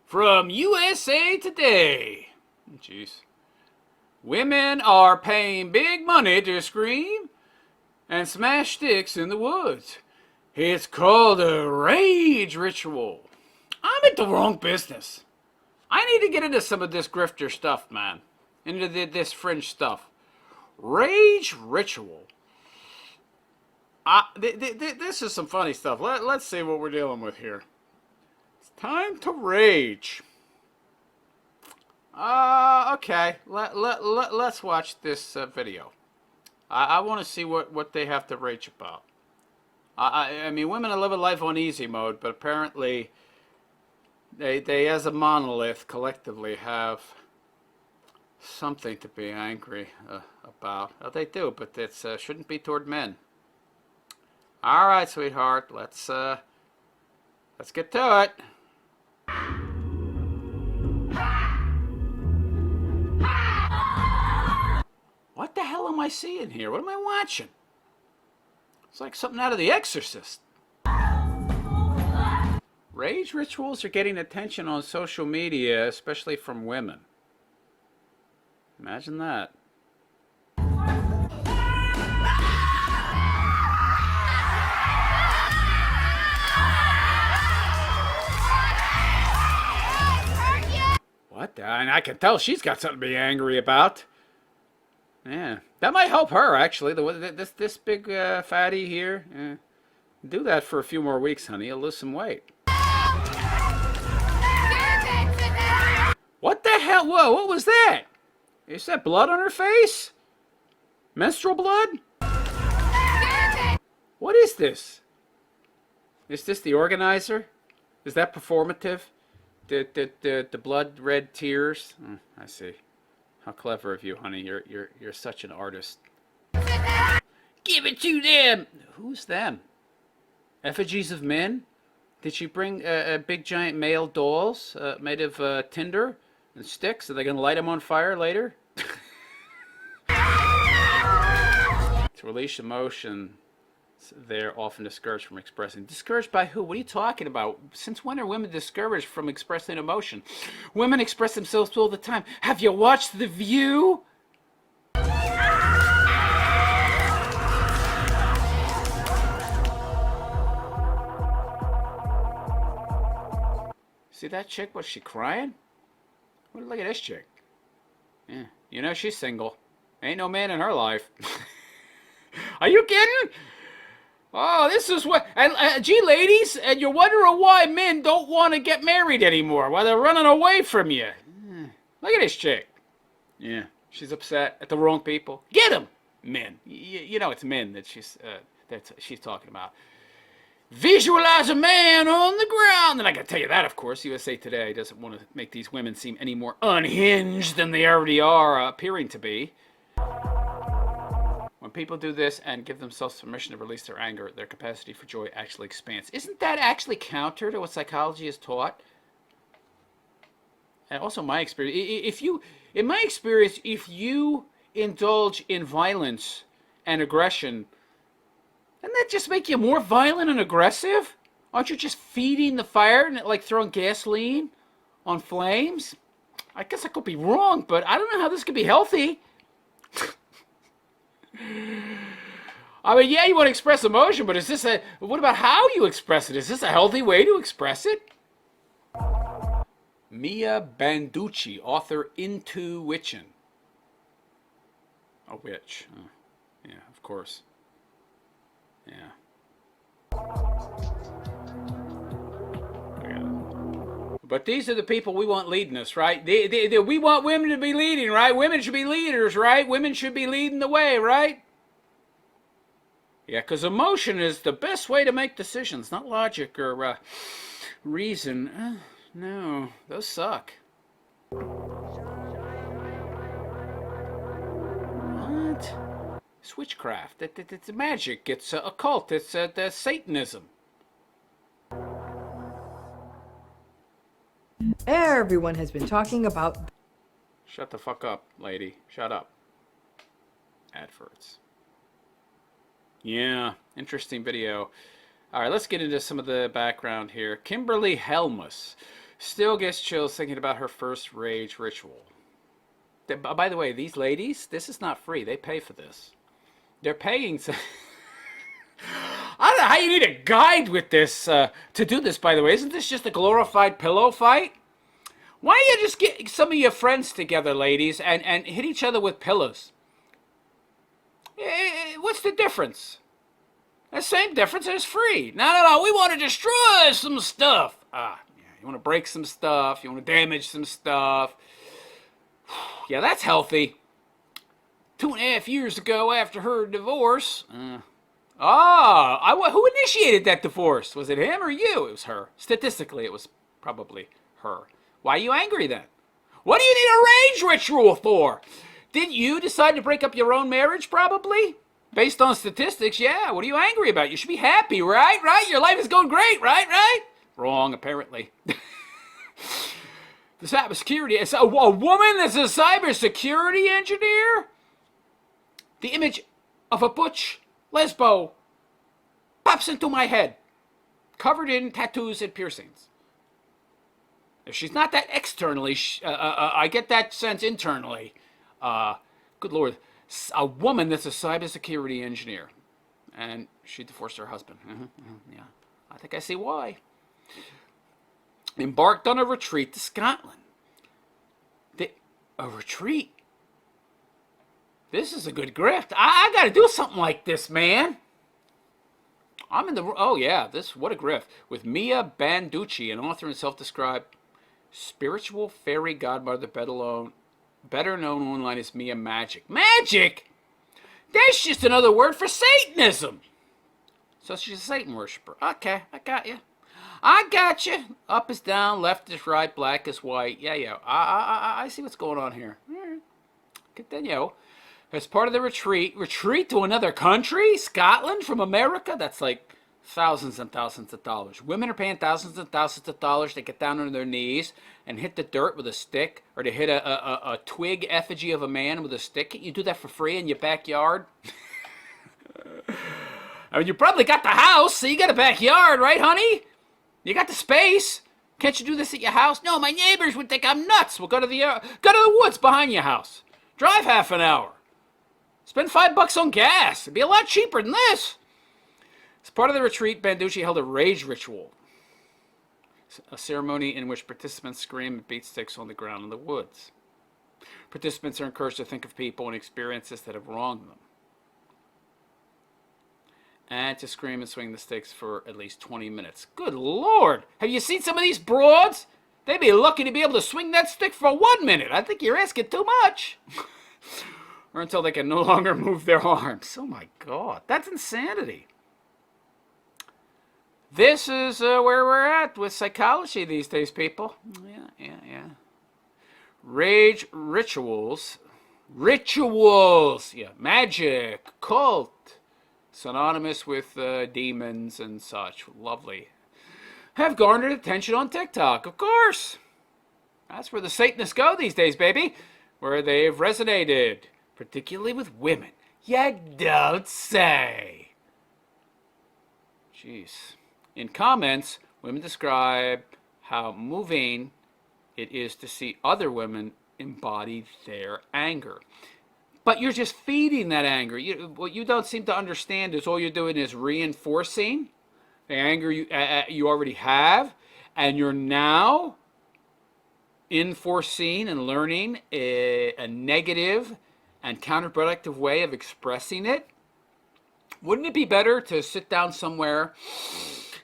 From USA Today. Jeez. Women are paying big money to scream and smash sticks in the woods. It's called a rage ritual. I'm in the wrong business. I need to get into some of this grifter stuff, man. Into this fringe stuff. Rage ritual. This is some funny stuff. Let's see what we're dealing with here. It's time to rage. Okay. Let's watch this video. I want to see what they have to rage about. I mean, women are living life on easy mode, but apparently they as a monolith collectively have something to be angry about. Oh, they do, but it shouldn't be toward men. All right, sweetheart, let's get to it. What the hell am I seeing here? What am I watching? It's like something out of The Exorcist. Rage rituals are getting attention on social media, especially from women. Imagine that. What the? And I can tell she's got something to be angry about. Yeah, that might help her actually. This big fatty here. Do that for a few more weeks, honey. You'll lose some weight. What the hell? Whoa! What was that? Is that blood on her face? Menstrual blood? What is this? Is this the organizer? Is that performative? The blood red tears? I see. How clever of you, honey. You're such an artist. Give it to them. Who's them? Effigies of men? Did she bring big giant male dolls made of tinder and sticks? Are they gonna light them on fire later? To release emotion, they're often discouraged from expressing. Discouraged by who? What are you talking about? Since when are women discouraged from expressing emotion? Women express themselves all the time. Have you watched The View? See that chick? Was she crying? Look at this chick. Yeah, you know she's single. Ain't no man in her life. Are you kidding? Oh, this is what... gee, ladies, and you're wondering why men don't want to get married anymore. Why they're running away from you. Look at this chick. Yeah, she's upset at the wrong people. Get them, men. You know it's men that she's talking about. Visualize a man on the ground. And I can tell you that, of course, USA Today doesn't want to make these women seem any more unhinged than they already are appearing to be. When people do this and give themselves permission to release their anger, their capacity for joy actually expands. Isn't that actually counter to what psychology is taught? And also my experience, in my experience, if you indulge in violence and aggression, doesn't that just make you more violent and aggressive? Aren't you just feeding the fire and like throwing gasoline on flames? I guess I could be wrong, but I don't know how this could be healthy. I mean, yeah, you want to express emotion, but what about how you express it? Is this a healthy way to express it? Mia Banducci, author Intuition. A witch. Oh, yeah, of course. Yeah. But these are the people we want leading us, right? We want women to be leading, right? Women should be leaders, right? Women should be leading the way, right? Yeah, because emotion is the best way to make decisions, not logic or reason. No, those suck. What? It's witchcraft. It's magic. It's occult. It's Satanism. Everyone has been talking about... Shut the fuck up, lady. Shut up. Adverts. Yeah, interesting video. All right, let's get into some of the background here. Kimberly Helmus. Still gets chills thinking about her first rage ritual. By the way, these ladies, this is not free. They pay for this. They're paying. I don't know how you need a guide with this to do this, by the way. Isn't this just a glorified pillow fight? Why don't you just get some of your friends together, ladies, and hit each other with pillows? What's the difference? The same difference as free. No. We want to destroy some stuff. Yeah, you want to break some stuff. You want to damage some stuff. Yeah, that's healthy. 2.5 years ago, after her divorce. Who initiated that divorce? Was it him or you? It was her. Statistically, it was probably her. Why are you angry then? What do you need a rage ritual for? Did you decide to break up your own marriage, probably? Based on statistics, yeah. What are you angry about? You should be happy, right? Right? Your life is going great, right? Wrong, apparently. The cybersecurity, a woman that's a cybersecurity engineer? The image of a butch lesbo pops into my head, covered in tattoos and piercings. If she's not that externally, I get that sense internally. Good Lord. A woman that's a cybersecurity engineer. And she divorced her husband. Yeah, I think I see why. Embarked on a retreat to Scotland. A retreat? This is a good grift. I got to do something like this, man. I'm in the... Oh, yeah. What a grift. With Mia Banducci, an author and self-described spiritual fairy godmother, better known online as Mia Magic. Magic? That's just another word for Satanism. So she's a Satan worshiper. Okay, I got you. Up is down, left is right, black is white. Yeah. I see what's going on here. All right. Continue. As part of the retreat to another country, Scotland from America. That's like thousands and thousands of dollars. Women are paying thousands and thousands of dollars to get down on their knees and hit the dirt with a stick, or to hit a twig effigy of a man with a stick. You do that for free in your backyard. I mean, you probably got the house, so you got a backyard, right, honey? You got the space. Can't you do this at your house? No, my neighbors would think I'm nuts. We'll go to the woods behind your house. Drive half an hour. Spend $5 on gas. It'd be a lot cheaper than this. As part of the retreat, Banducci held a rage ritual, a ceremony in which participants scream and beat sticks on the ground in the woods. Participants are encouraged to think of people and experiences that have wronged them, and to scream and swing the sticks for at least 20 minutes. Good Lord! Have you seen some of these broads? They'd be lucky to be able to swing that stick for 1 minute. I think you're asking too much. Or until they can no longer move their arms. Oh my God, that's insanity. This is where we're at with psychology these days, people. Yeah. Rage rituals. Yeah, magic, cult, synonymous with demons and such. Lovely. Have garnered attention on TikTok, of course. That's where the Satanists go these days, baby. Where they've resonated, particularly with women. You don't say. Jeez. In comments, women describe how moving it is to see other women embody their anger. But you're just feeding that anger. What you don't seem to understand is all you're doing is reinforcing the anger you already have, and you're now enforcing and learning a negative and counterproductive way of expressing it. Wouldn't it be better to sit down somewhere,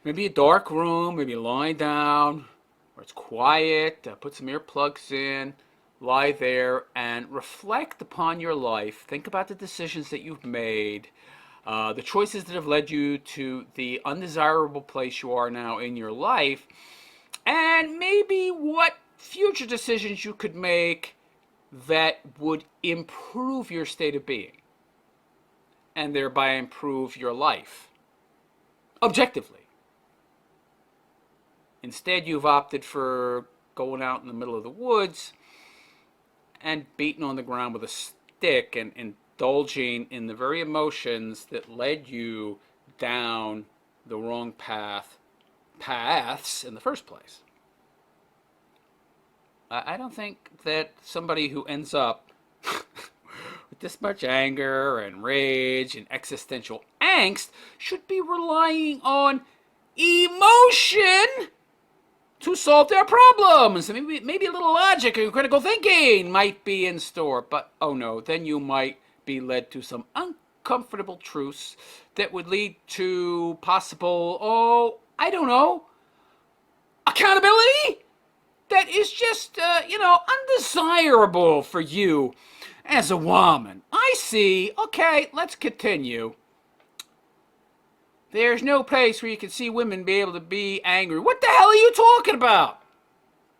maybe a dark room, maybe lie down where it's quiet, put some earplugs in, lie there and reflect upon your life. Think about the decisions that you've made, the choices that have led you to the undesirable place you are now in your life, and maybe what future decisions you could make that would improve your state of being and thereby improve your life objectively. Instead, you've opted for going out in the middle of the woods and beating on the ground with a stick and indulging in the very emotions that led you down the wrong paths in the first place. I don't think that somebody who ends up with this much anger and rage and existential angst should be relying on emotion to solve their problems. Maybe a little logic and critical thinking might be in store, but oh no, then you might be led to some uncomfortable truths that would lead to possible, I don't know, accountability that is just, undesirable for you as a woman. I see. Okay, let's continue. There's no place where you can see women be able to be angry. What the hell are you talking about?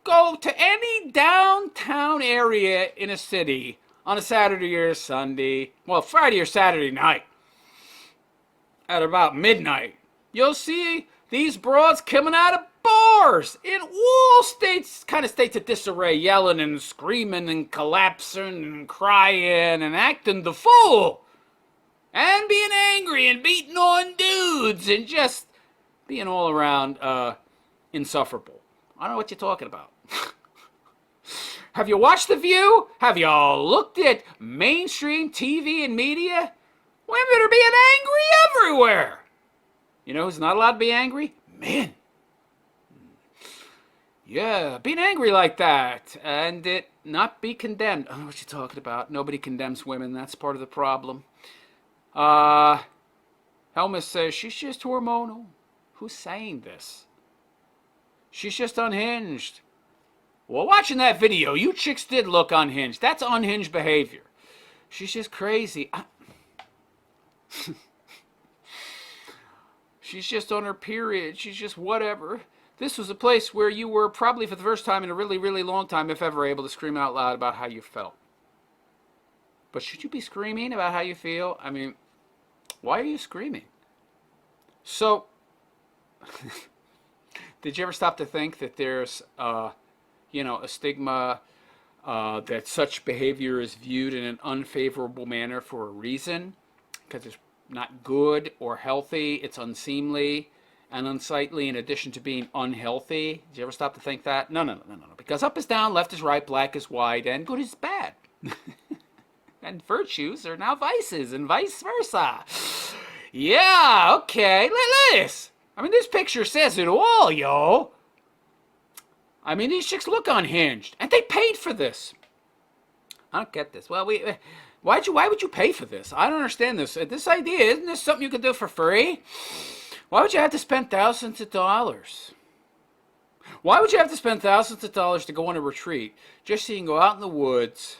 Go to any downtown area in a city on a Saturday or Sunday, well, Friday or Saturday night, at about midnight. You'll see these broads coming out of bars in all states, kind of states of disarray, yelling and screaming and collapsing and crying and acting the fool. And being angry and beating on dudes and just being all around insufferable. I don't know what you're talking about. Have you watched The View? Have you all looked at mainstream TV and media? Women are being angry everywhere. You know who's not allowed to be angry? Men. Yeah, being angry like that and it not be condemned. I don't know what you're talking about. Nobody condemns women. That's part of the problem. Helma says she's just hormonal. Who's saying this? She's just unhinged. Well, watching that video, you chicks did look unhinged. That's unhinged behavior. She's just crazy. She's just on her period. She's just whatever. This was a place where you were probably for the first time in a really, really long time, if ever, able to scream out loud about how you felt. But should you be screaming about how you feel? I mean, why are you screaming? So, did you ever stop to think that there's, a stigma that such behavior is viewed in an unfavorable manner for a reason? Because it's not good or healthy, it's unseemly and unsightly in addition to being unhealthy. Did you ever stop to think that? No. Because up is down, left is right, black is white, and good is bad. And virtues are now vices, and vice versa. Yeah, okay. This. I mean, this picture says it all, yo. I mean, these chicks look unhinged, and they paid for this. I don't get this. Well, why would you pay for this? I don't understand this. This idea, isn't this something you can do for free? Why would you have to spend thousands of dollars? Why would you have to spend thousands of dollars to go on a retreat just so you can go out in the woods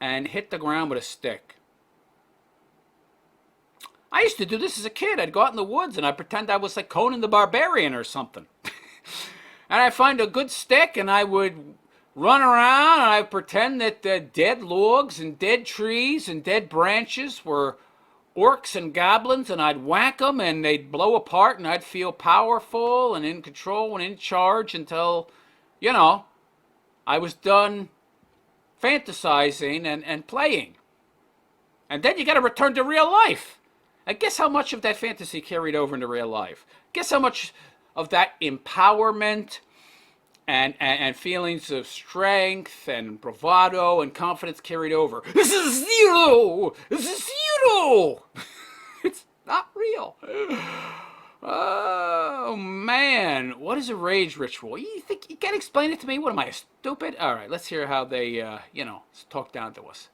and hit the ground with a stick? I used to do this as a kid. I'd go out in the woods and I'd pretend I was like Conan the Barbarian or something. And I'd find a good stick and I would run around and I'd pretend that the dead logs and dead trees and dead branches were orcs and goblins, and I'd whack them and they'd blow apart and I'd feel powerful and in control and in charge until, I was done fantasizing and playing. And then you got to return to real life. And guess how much of that fantasy carried over into real life? Guess how much of that empowerment and feelings of strength and bravado and confidence carried over? This is zero! This is zero! It's not real. Oh, man. What is a rage ritual? You think you can't explain it to me? What am I, stupid? All right, let's hear how they, talk down to us.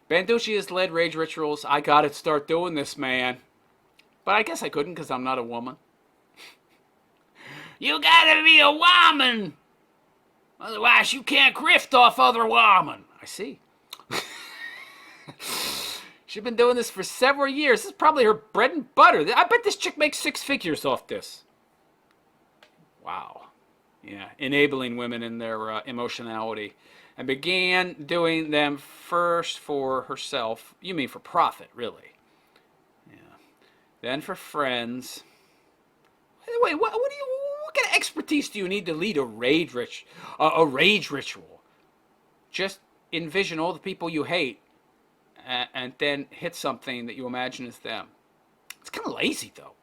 Banducci has led rage rituals. I gotta start doing this, man. But I guess I couldn't because I'm not a woman. You gotta be a woman! Otherwise you can't grift off other women. I see. She's been doing this for several years. This is probably her bread and butter. I bet this chick makes 6 figures off this. Wow. Yeah, enabling women in their emotionality. And began doing them first for herself. You mean for profit, really. Yeah. Then for friends. Wait, what kind of expertise do you need to lead a rage ritual? Just envision all the people you hate and then hit something that you imagine is them. It's kind of lazy, though.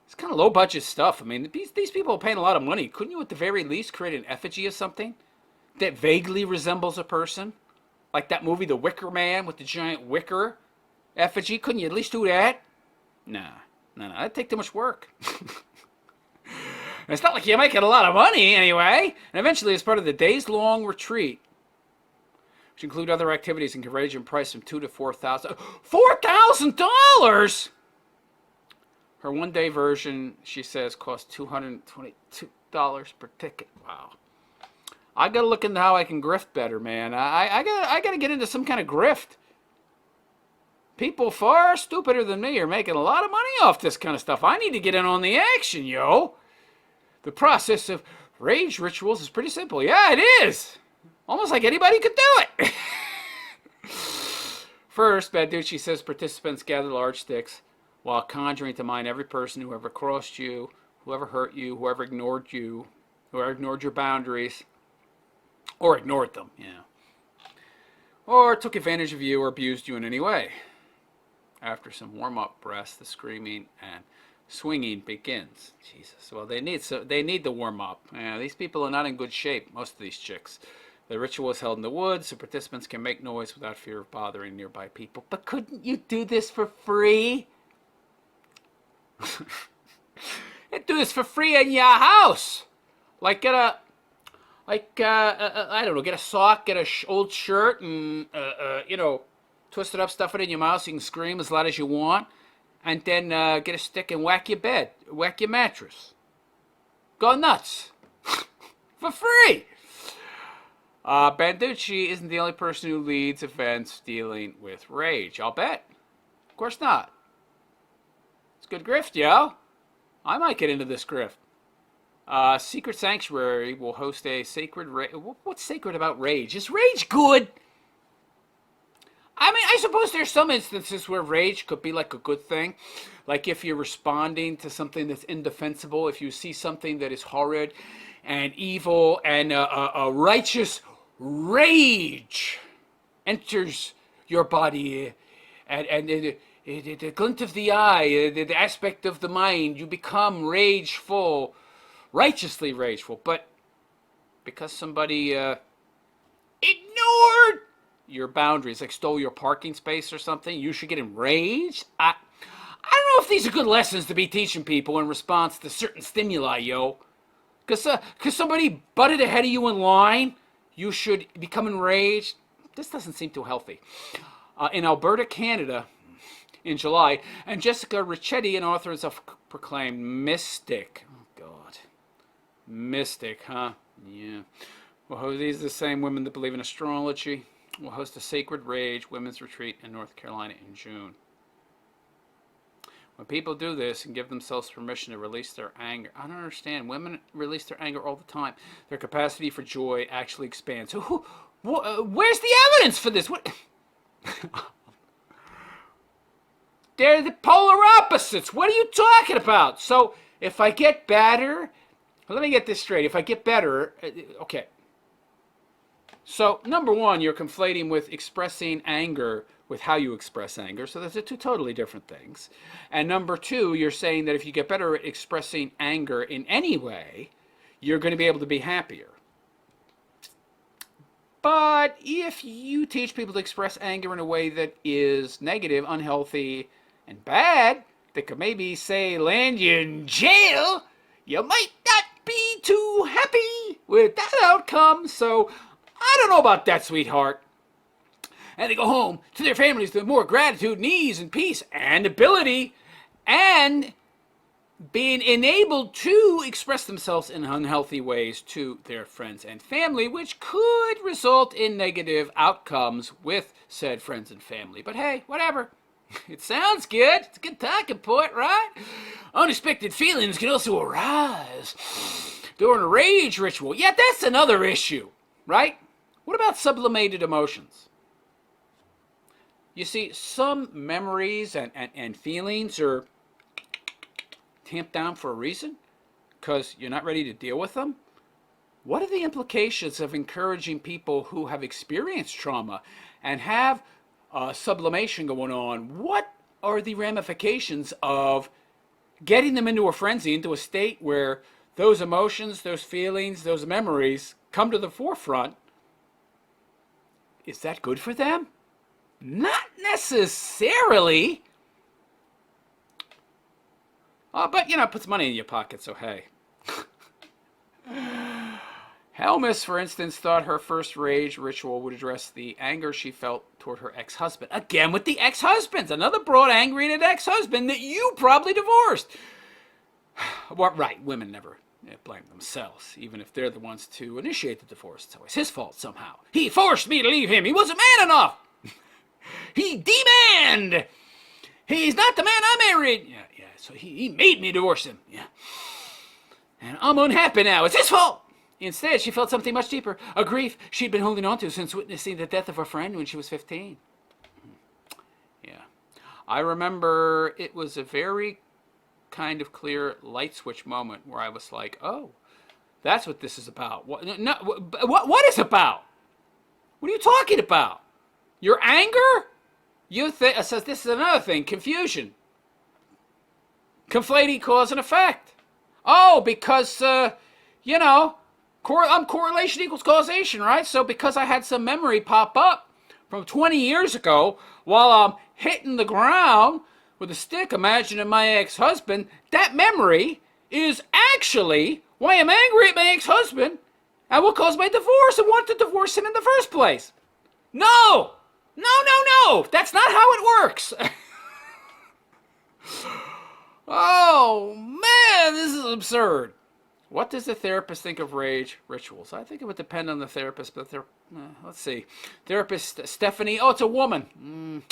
It's kind of low-budget stuff. I mean, these people are paying a lot of money. Couldn't you at the very least create an effigy of something? that vaguely resembles a person? Like that movie, The Wicker Man, with the giant wicker effigy. Couldn't you at least do that? Nah, no, that'd take too much work. It's not like you're making a lot of money anyway. And eventually, as part of the days-long retreat, which include other activities and can range in price from $2,000 to $4,000. Her one-day version, she says, costs $222 per ticket. Wow. I gotta look into how I can grift better, man. I gotta get into some kind of grift. People far stupider than me are making a lot of money off this kind of stuff. I need to get in on the action, yo. The process of rage rituals is pretty simple. Yeah, it is. Almost like anybody could do it. First, Banducci says participants gather large sticks while conjuring to mind every person who ever crossed you, whoever hurt you, whoever ignored your boundaries, or ignored them, or took advantage of you or abused you in any way. After some warm-up breaths, the screaming and swinging begins. Jesus. Well, they need the warm-up. Yeah, these people are not in good shape, most of these chicks. The ritual is held in the woods, so participants can make noise without fear of bothering nearby people. But couldn't you do this for free? You do this for free in your house. Like I don't know, get a sock, get a old shirt, and twist it up, stuff it in your mouth so you can scream as loud as you want, and then get a stick and whack your bed, whack your mattress. Go nuts. For free. Banducci isn't the only person who leads events dealing with rage. I'll bet. Of course not. It's good grift, yo. I might get into this grift. Secret Sanctuary will host a sacred rage. What's sacred about rage? Is rage good? I mean, I suppose there's some instances where rage could be like a good thing. Like if you're responding to something that's indefensible, if you see something that is horrid and evil, and a righteous rage enters your body, and the glint of the eye, the aspect of the mind, you become rageful, righteously rageful. But because somebody ignored your boundaries, like stole your parking space or something, you should get enraged? I don't know if these are good lessons to be teaching people in response to certain stimuli, yo. Because somebody butted ahead of you in line, you should become enraged. This doesn't seem too healthy. In Alberta, Canada, in July, and Jessica Ricchetti, an author and self-proclaimed mystic. Oh, God. Mystic, huh? Yeah. Well, these are the same women that believe in astrology. Will host a Sacred Rage women's retreat in North Carolina in June. When people do this and give themselves permission to release their anger, I don't understand. Women release their anger all the time. Their capacity for joy actually expands. Where's the evidence for this? What? They're the polar opposites. What are you talking about? So if I get better, let me get this straight. If I get better, okay. So number one, you're conflating with expressing anger with how you express anger. So those are two totally different things. And number two, you're saying that if you get better at expressing anger in any way, you're going to be able to be happier. But if you teach people to express anger in a way that is negative, unhealthy, and bad, that could maybe, say, land you in jail, you might not be too happy with that outcome. So I don't know about that, sweetheart. And they go home to their families with more gratitude and ease and peace and ability and being enabled to express themselves in unhealthy ways to their friends and family, which could result in negative outcomes with said friends and family. But hey, whatever. It sounds good. It's a good talking point, right? Unexpected feelings can also arise during a rage ritual. Yeah, that's another issue, right? What about sublimated emotions? You see, some memories and feelings are tamped down for a reason because you're not ready to deal with them. What are the implications of encouraging people who have experienced trauma and have sublimation going on? What are the ramifications of getting them into a frenzy, into a state where those emotions, those feelings, those memories come to the forefront is that good for them? Not necessarily. But, it puts money in your pocket, so hey. Helmus, for instance, thought her first rage ritual would address the anger she felt toward her ex-husband. Again with the ex-husbands. Another broad angry at an ex-husband that you probably divorced. Well, right, women never blame themselves, even if they're the ones to initiate the divorce. It's always his fault somehow. He forced me to leave him. He wasn't man enough. He demanded. He's not the man I married. Yeah. So he made me divorce him. Yeah. And I'm unhappy now. It's his fault. Instead, she felt something much deeper, a grief she'd been holding on to since witnessing the death of her friend when she was 15. Yeah. I remember it was a very kind of clear light switch moment where I was like, oh, that's what this is about. What is about? What are you talking about? Your anger? You think, says this is another thing, confusion. Conflating cause and effect. Oh, because, correlation equals causation, right? So because I had some memory pop up from 20 years ago while I'm hitting the ground with a stick, imagining my ex-husband, that memory is actually why I'm angry at my ex-husband and what caused my divorce and want to divorce him in the first place. No! That's not how it works. Oh, man, this is absurd. What does the therapist think of rage rituals? I think it would depend on the therapist, but let's see. Therapist Stephanie, it's a woman.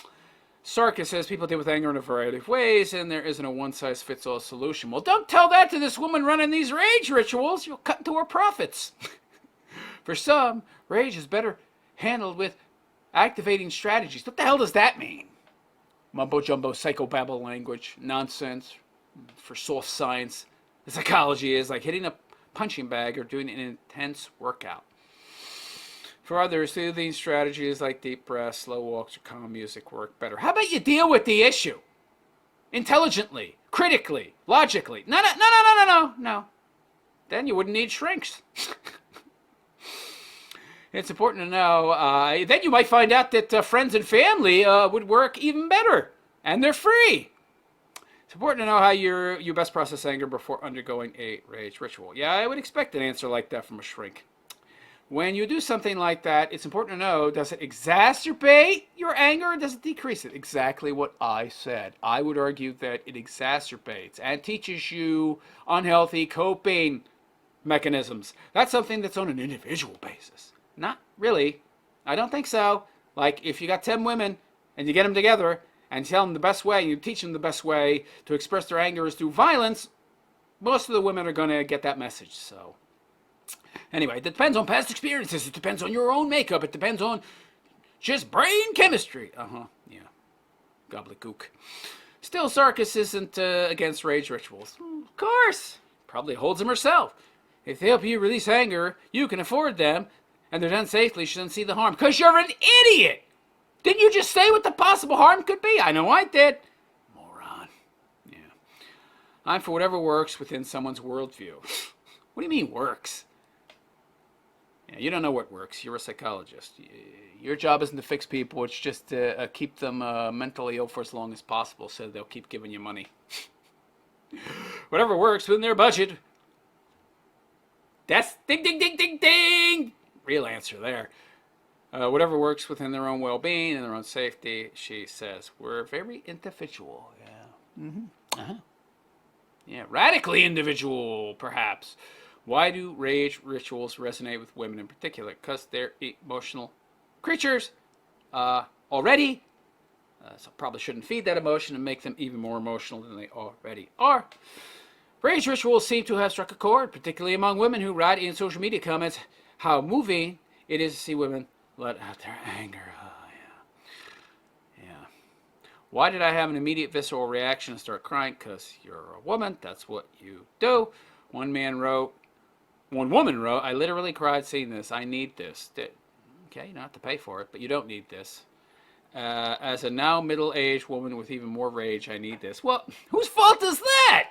Sarkis says people deal with anger in a variety of ways, and there isn't a one-size-fits-all solution. Well, don't tell that to this woman running these rage rituals. You'll cut into her profits. For some, rage is better handled with activating strategies. What the hell does that mean? Mumbo-jumbo psychobabble language, nonsense for soft science. The psychology is like hitting a punching bag or doing an intense workout. For others, soothing strategies like deep breaths, slow walks, or calm music work better. How about you deal with the issue? Intelligently, critically, logically. No. Then you wouldn't need shrinks. It's important to know. Then you might find out that friends and family would work even better. And they're free. It's important to know how you best process anger before undergoing a rage ritual. Yeah, I would expect an answer like that from a shrink. When you do something like that, it's important to know, does it exacerbate your anger or does it decrease it? Exactly what I said. I would argue that it exacerbates and teaches you unhealthy coping mechanisms. That's something that's on an individual basis. Not really. I don't think so. Like, if you got 10 women and you get them together and tell them the best way, you teach them the best way to express their anger is through violence, most of the women are going to get that message. So, anyway, it depends on past experiences. It depends on your own makeup. It depends on just brain chemistry. Yeah. Gobbledygook. Still, Sarkis isn't against rage rituals. Of course. Probably holds them herself. If they help you release anger, you can afford them, and they're done safely, she doesn't see the harm. Because you're an idiot! Didn't you just say what the possible harm could be? I know I did. Moron. Yeah. I'm for whatever works within someone's worldview. What do you mean works? Yeah, you don't know what works. You're a psychologist. Your job isn't to fix people. It's just to keep them mentally ill for as long as possible so they'll keep giving you money. Whatever works within their budget. That's ding, ding, ding, ding, ding. Real answer there. Whatever works within their own well-being and their own safety, she says. We're very individual. Yeah. Yeah, radically individual, perhaps. Why do rage rituals resonate with women in particular? Because they're emotional creatures already. So probably shouldn't feed that emotion and make them even more emotional than they already are. Rage rituals seem to have struck a chord, particularly among women who write in social media comments how moving it is to see women let out their anger. Yeah. Why did I have an immediate visceral reaction and start crying? Because you're a woman. That's what you do. One woman wrote, I literally cried seeing this. I need this. Okay, you don't have to pay for it, but you don't need this. As a now middle-aged woman with even more rage, I need this. Well, whose fault is that?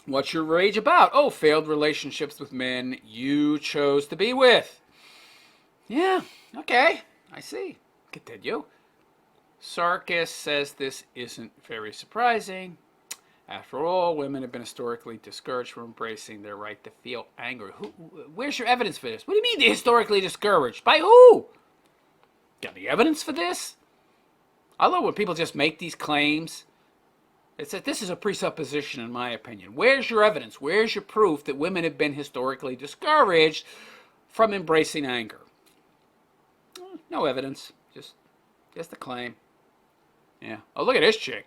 What's your rage about? Oh, failed relationships with men you chose to be with. Yeah, okay, I see. Continue. Sarkis says this isn't very surprising. After all, women have been historically discouraged from embracing their right to feel anger. Where's your evidence for this? What do you mean they're historically discouraged? By who? Got any evidence for this? I love when people just make these claims. It's that this is a presupposition, in my opinion. Where's your evidence? Where's your proof that women have been historically discouraged from embracing anger? No evidence. Just a claim. Yeah. Oh, look at this chick.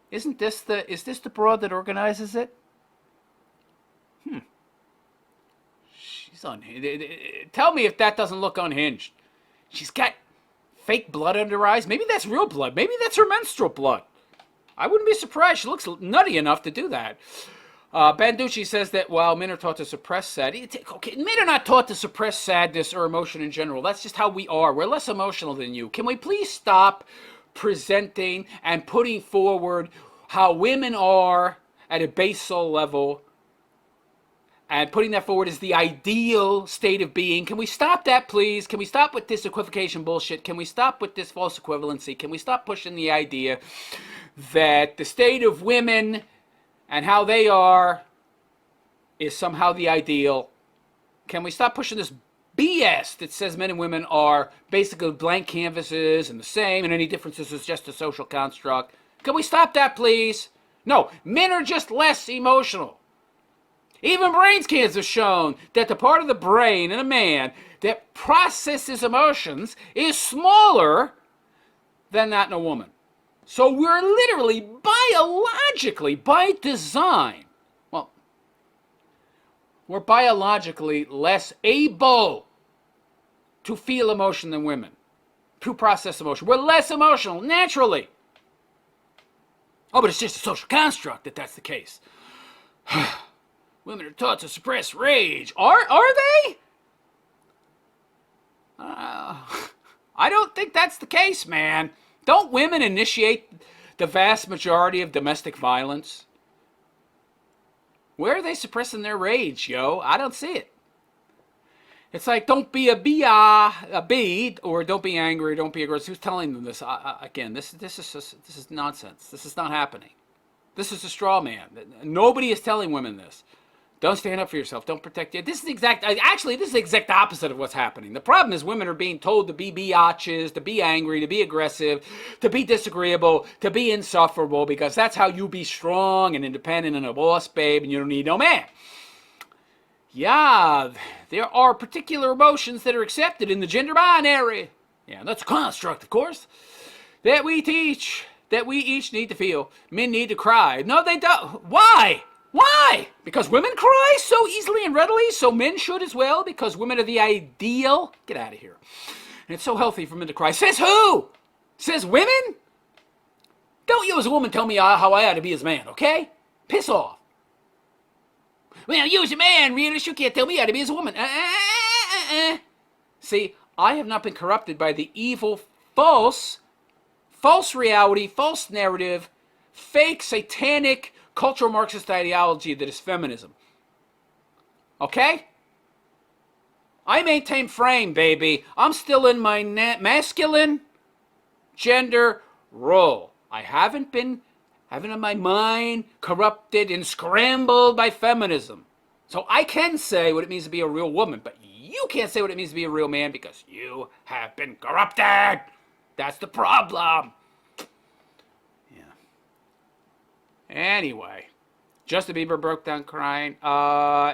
Is this the broad that organizes it? She's unhinged. Tell me if that doesn't look unhinged. She's got fake blood under her eyes. Maybe that's real blood. Maybe that's her menstrual blood. I wouldn't be surprised. She looks nutty enough to do that. Banducci says that while men are taught to suppress sadness, okay, men are not taught to suppress sadness or emotion in general. That's just how we are. We're less emotional than you. Can we please stop presenting and putting forward how women are at a basal level and putting that forward as the ideal state of being? Can we stop that, please? Can we stop with this equivocation bullshit? Can we stop with this false equivalency? Can we stop pushing the idea that the state of women and how they are is somehow the ideal? Can we stop pushing this BS that says men and women are basically blank canvases and the same, and any differences is just a social construct? Can we stop that, please? No, men are just less emotional. Even brain scans have shown that the part of the brain in a man that processes emotions is smaller than that in a woman. So we're literally, biologically, by design, well, we're biologically less able to feel emotion than women, to process emotion. We're less emotional, naturally. Oh, but it's just a social construct that's the case. Women are taught to suppress rage. Are they? I don't think that's the case, man. Don't women initiate the vast majority of domestic violence? Where are they suppressing their rage, yo? I don't see it. It's like, don't be a bee, or don't be angry, don't be aggressive. Who's telling them this? Again, this is nonsense. This is not happening. This is a straw man. Nobody is telling women this. Don't stand up for yourself. Don't protect you. This is the exact opposite of what's happening. The problem is women are being told to be biatches, to be angry, to be aggressive, to be disagreeable, to be insufferable, because that's how you be strong and independent and a boss babe, and you don't need no man. Yeah, there are particular emotions that are accepted in the gender binary. Yeah, that's a construct, of course, that we teach, that we each need to feel. Men need to cry. No, they don't. Why? Why? Because women cry so easily and readily, so men should as well, because women are the ideal. Get out of here. And it's so healthy for men to cry. Says who? Says women? Don't you as a woman tell me how I ought to be as a man, okay? Piss off. Well, you as a man, really, you can't tell me how to be as a woman. See, I have not been corrupted by the evil, false reality, false narrative, fake, satanic, cultural Marxist ideology that is feminism. Okay? I maintain frame, baby. I'm still in my masculine gender role. I haven't been having my mind corrupted and scrambled by feminism. So I can say what it means to be a real woman, but you can't say what it means to be a real man because you have been corrupted. That's the problem. Yeah. Anyway, Justin Bieber broke down crying.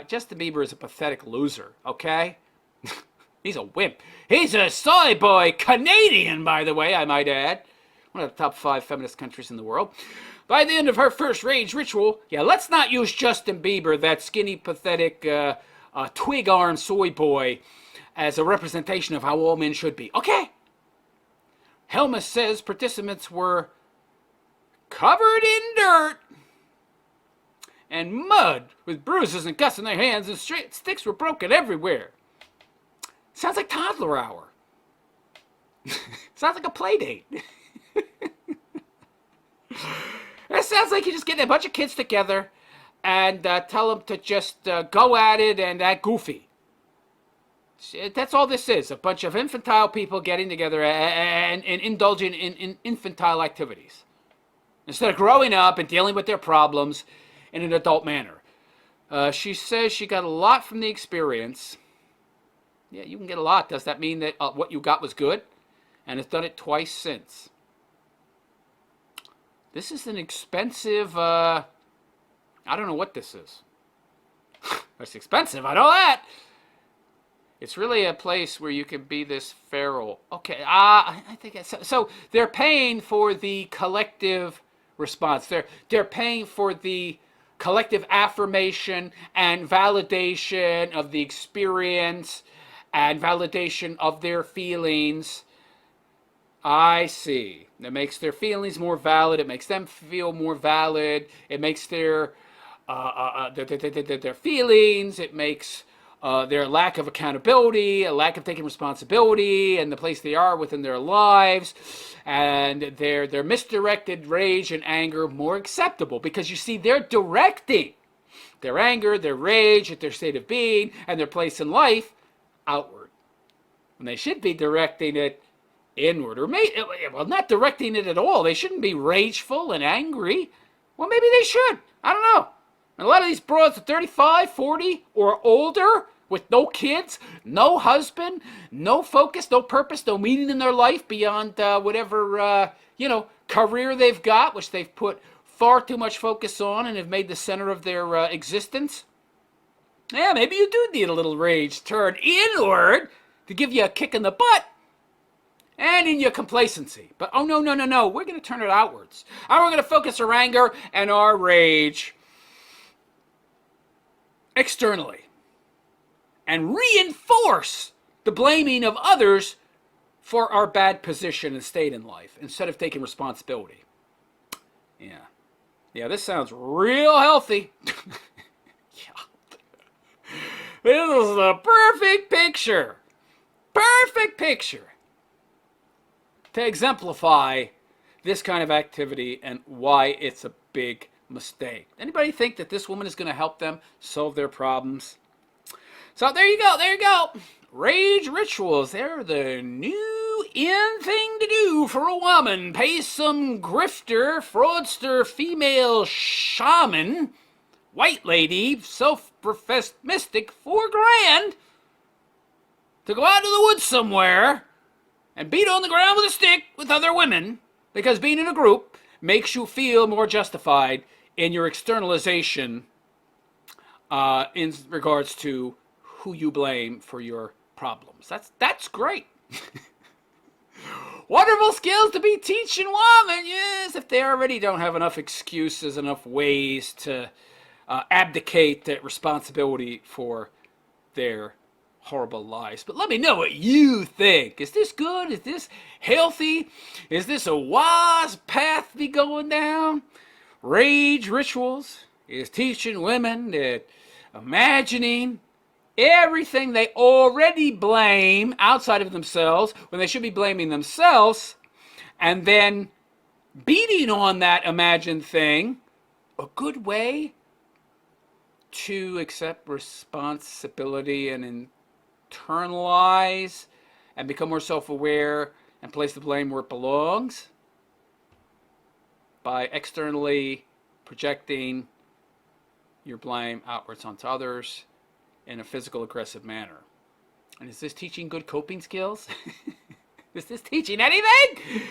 Justin Bieber is a pathetic loser, okay? He's a wimp. He's a soy boy, Canadian, by the way, I might add. One of the top 5 feminist countries in the world. By the end of her first rage ritual, yeah, let's not use Justin Bieber, that skinny, pathetic, twig-armed soy boy, as a representation of how all men should be. Okay? Helmuth says participants were covered in dirt and mud with bruises and cuts in their hands, and sticks were broken everywhere. Sounds like toddler hour. Sounds like a play date. It sounds like you're just getting a bunch of kids together and tell them to just go at it and act goofy. That's all this is. A bunch of infantile people getting together and indulging in infantile activities. Instead of growing up and dealing with their problems in an adult manner. She says she got a lot from the experience. Yeah, you can get a lot. Does that mean that what you got was good? And has done it twice since. This is an expensive, I don't know what this is. It's expensive, I know that. It's really a place where you can be this feral. Okay, I think it's, so they're paying for the collective response. They're paying for the collective affirmation and validation of the experience and validation of their feelings. I see. It makes their feelings more valid. It makes them feel more valid. It makes their feelings. It makes their lack of accountability, a lack of taking responsibility, and the place they are within their lives, and their misdirected rage and anger more acceptable. Because you see, they're directing their anger, their rage, their state of being, and their place in life outward. And they should be directing it inward, or well, not directing it at all. They shouldn't be rageful and angry. Well, maybe they should. I don't know. And a lot of these broads are 35, 40, or older, with no kids, no husband, no focus, no purpose, no meaning in their life beyond whatever career they've got, which they've put far too much focus on and have made the center of their existence. Yeah, maybe you do need a little rage turned inward to give you a kick in the butt. And in your complacency. But oh, no. We're going to turn it outwards. And we're going to focus our anger and our rage externally. And reinforce the blaming of others for our bad position and state in life instead of taking responsibility. Yeah, this sounds real healthy. Yeah. This is a perfect picture. Perfect picture to exemplify this kind of activity and why it's a big mistake. Anybody think that this woman is going to help them solve their problems? So there you go. Rage rituals, they're the new in thing to do for a woman. Pay some grifter, fraudster, female shaman, white lady, self-professed mystic, $4,000 to go out to the woods somewhere and beat on the ground with a stick with other women, because being in a group makes you feel more justified in your externalization in regards to who you blame for your problems. That's great. Wonderful skills to be teaching women, yes, if they already don't have enough excuses, enough ways to abdicate that responsibility for their horrible lives. But let me know what you think. Is this good? Is this healthy? Is this a wise path to be going down? Rage rituals is teaching women that imagining everything they already blame outside of themselves when they should be blaming themselves, and then beating on that imagined thing, a good way to accept responsibility and internalize and become more self-aware and place the blame where it belongs by externally projecting your blame outwards onto others in a physical, aggressive manner. And is this teaching good coping skills? Is this teaching anything?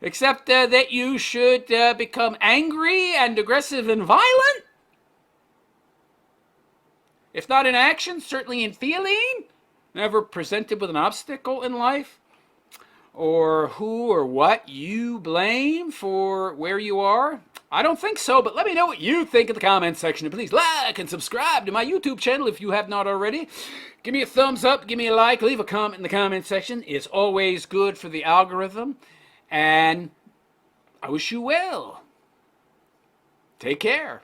Except that you should become angry and aggressive and violent? If not in action, certainly in feeling. Never presented with an obstacle in life, or who or what you blame for where you are? I don't think so, but let me know what you think in the comments section. And please like and subscribe to my YouTube channel if you have not already. Give me a thumbs up, give me a like, leave a comment in the comment section. It's always good for the algorithm. And I wish you well. Take care.